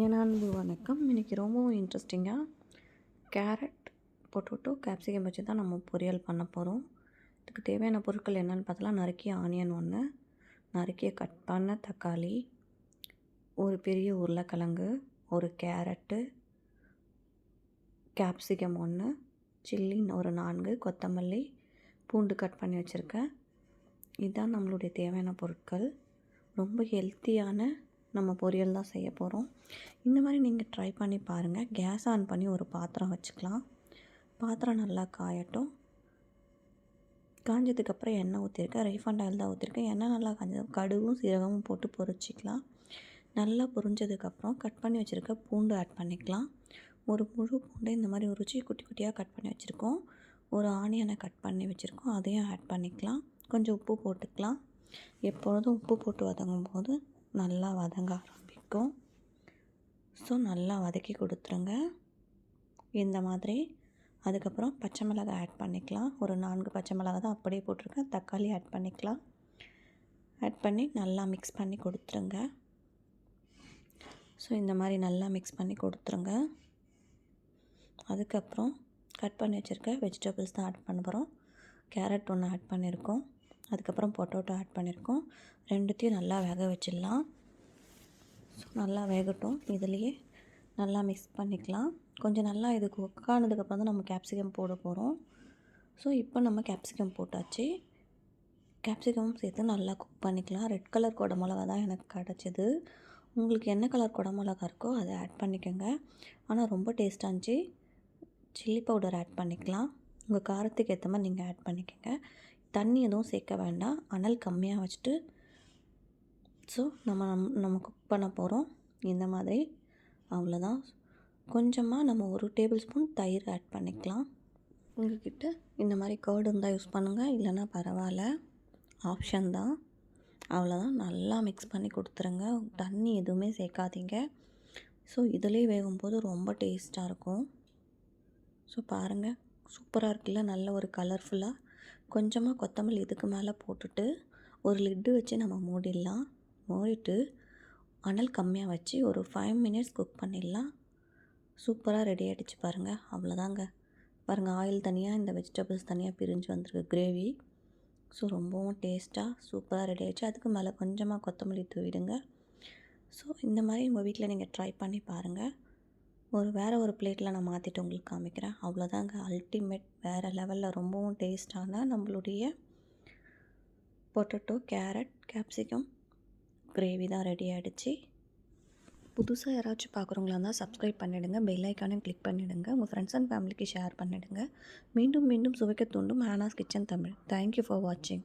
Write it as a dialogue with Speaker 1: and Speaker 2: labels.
Speaker 1: என் அன்பு வணக்கம். இன்றைக்கி ரொம்பவும் இன்ட்ரெஸ்டிங்காக கேரட், பொட்டேட்டோ, கேப்சிகம் வச்சு தான் நம்ம பொரியல் பண்ண போகிறோம். இதுக்கு தேவையான பொருட்கள் என்னென்னு பார்த்தலாம். நறுக்கிய ஆனியன் 1, நறுக்கிய கட் பண்ண தக்காளி, ஒரு பெரிய உருளைக்கிழங்கு, ஒரு கேரட்டு, கேப்சிகம் 1, சில்லி ஒரு 4, கொத்தமல்லி, பூண்டு கட் பண்ணி வச்சுருக்கேன். இதுதான் நம்மளுடைய தேவையான பொருட்கள். ரொம்ப ஹெல்த்தியான நம்ம பொரியல் தான் செய்ய போகிறோம். இந்த மாதிரி நீங்கள் ட்ரை பண்ணி பாருங்கள். கேஸ் ஆன் பண்ணி ஒரு பாத்திரம் வச்சுக்கலாம். பாத்திரம் நல்லா காயட்டும். காஞ்சதுக்கப்புறம் எண்ணெய் ஊற்றிருக்கேன். ரீஃபண்ட் ஆயில் தான் ஊற்றிருக்கேன். எண்ணெய் நல்லா காஞ்சது கடுகும் சீரகமும் போட்டு பொரிச்சிக்கலாம். நல்லா பொரிஞ்சதுக்கப்புறம் கட் பண்ணி வச்சுருக்க பூண்டு ஆட் பண்ணிக்கலாம். ஒரு முழு பூண்டை இந்த மாதிரி உரிச்சி குட்டி குட்டியாக கட் பண்ணி வச்சுருக்கோம். ஒரு ஆனியனை கட் பண்ணி வச்சுருக்கோம், அதையும் ஆட் பண்ணிக்கலாம். கொஞ்சம் உப்பு போட்டுக்கலாம். எப்பொழுதும் உப்பு போட்டு வதங்கும் போது நல்லா வதங்க ஆரம்பிக்கும். ஸோ நல்லா வதக்கி கொடுத்துருங்க இந்த மாதிரி. அதுக்கப்புறம் பச்சை மிளகாய் ஆட் பண்ணிக்கலாம். ஒரு 4 பச்சை மிளகாய் தான் அப்படியே போட்டிருக்கேன். தக்காளி ஆட் பண்ணிக்கலாம். ஆட் பண்ணி நல்லா மிக்ஸ் பண்ணி கொடுத்துருங்க. ஸோ இந்த மாதிரி நல்லா மிக்ஸ் பண்ணி கொடுத்துருங்க. அதுக்கப்புறம் கட் பண்ணி வச்சுருக்க வெஜிடபிள்ஸ் தான் ஆட் பண்ண போகிறோம். கேரட் 1 ஆட் பண்ணியிருக்கோம். அதுக்கப்புறம் பொட்டேட்டோ ஆட் பண்ணியிருக்கோம். ரெண்டுத்தையும் நல்லா வேக வச்சிடலாம். ஸோ நல்லா வேகட்டும். இதுலேயே நல்லா மிக்ஸ் பண்ணிக்கலாம். கொஞ்சம் நல்லா இது குக் ஆனதுக்கப்புறம் தான் நம்ம கேப்சிகம் போட போகிறோம். ஸோ இப்போ நம்ம கேப்சிகம் போட்டாச்சு. கேப்சிகமும் சேர்த்து நல்லா குக் பண்ணிக்கலாம். ரெட் கலர் குடமிளகா தான் எனக்கு கிடச்சிது. உங்களுக்கு என்ன கலர் குடமிளகா இருக்கோ அதை ஆட் பண்ணிக்கோங்க. ஆனால் ரொம்ப டேஸ்ட்டாக இருந்துச்சு. சில்லி பவுடர் ஆட் பண்ணிக்கலாம். உங்கள் காரத்துக்கு ஏற்ற மாதிரி நீங்கள் ஆட் பண்ணிக்கோங்க. தண்ணி எதுவும் சேர்க்க வேண்டாம். அனல் கம்மியாக வச்சுட்டு ஸோ நம்ம குக் பண்ண போகிறோம் இந்த மாதிரி. அவ்வளோதான். கொஞ்சமாக நம்ம 1 டேபிள் ஸ்பூன் தயிர் ஆட் பண்ணிக்கலாம். உங்கள்கிட்ட இந்த மாதிரி கர்டு இருந்தால் யூஸ் பண்ணுங்கள், இல்லைன்னா பரவாயில்ல, ஆப்ஷன் தான். அவ்வளோதான். நல்லா மிக்ஸ் பண்ணி கொடுத்துருங்க. தண்ணி எதுவுமே சேர்க்காதீங்க. ஸோ இதிலே வேகும்போது ரொம்ப டேஸ்ட்டாக இருக்கும். ஸோ பாருங்கள், சூப்பராக இருக்குல்ல, நல்ல ஒரு கலர்ஃபுல்லாக. கொஞ்சமாக கொத்தமல்லி இதுக்கு மேலே போட்டுட்டு ஒரு லிட்டு வச்சு நம்ம மூடிடலாம். மூடிட்டு அனல் கம்மியாக வச்சு ஒரு 5 மினிட்ஸ் குக் பண்ணிடலாம். சூப்பராக ரெடி ஆகிடுச்சு பாருங்கள். அவ்வளோதாங்க. பாருங்கள், ஆயில் தனியாக, இந்த வெஜிடபிள்ஸ் தனியாக பிரிஞ்சு வந்திருக்கு கிரேவி. ஸோ ரொம்பவும் டேஸ்ட்டாக சூப்பராக ரெடி ஆகிடுச்சு. அதுக்கு மேலே கொஞ்சமாக கொத்தமல்லி தூவிடுங்க. ஸோ இந்த மாதிரி உங்கள் வீட்டில் நீங்கள் ட்ரை பண்ணி பாருங்கள். வேறு ஒரு பிளேட்டில் நான் மாற்றிட்டு உங்களுக்கு காமிக்கிறேன். அவ்வளோதாங்க. அல்டிமேட், வேறு லெவலில் ரொம்பவும் டேஸ்ட்டான நம்மளுடைய பொட்டேட்டோ, கேரட், கேப்சிகம் கிரேவி தான் ரெடி ஆகிடுச்சு. புதுசாக யாராச்சும் பார்க்குறவங்களா இருந்தால் சப்ஸ்கிரைப் பண்ணிவிடுங்க. பெல் ஐக்கானையும் கிளிக் பண்ணிவிடுங்க. உங்கள் ஃப்ரெண்ட்ஸ் அண்ட் ஃபேமிலிக்கு ஷேர் பண்ணிவிடுங்க. மீண்டும் மீண்டும் சுவைக்க தூண்டும் ஹானாஸ் கிச்சன் தமிழ். தேங்க்யூ ஃபார் வாட்சிங்.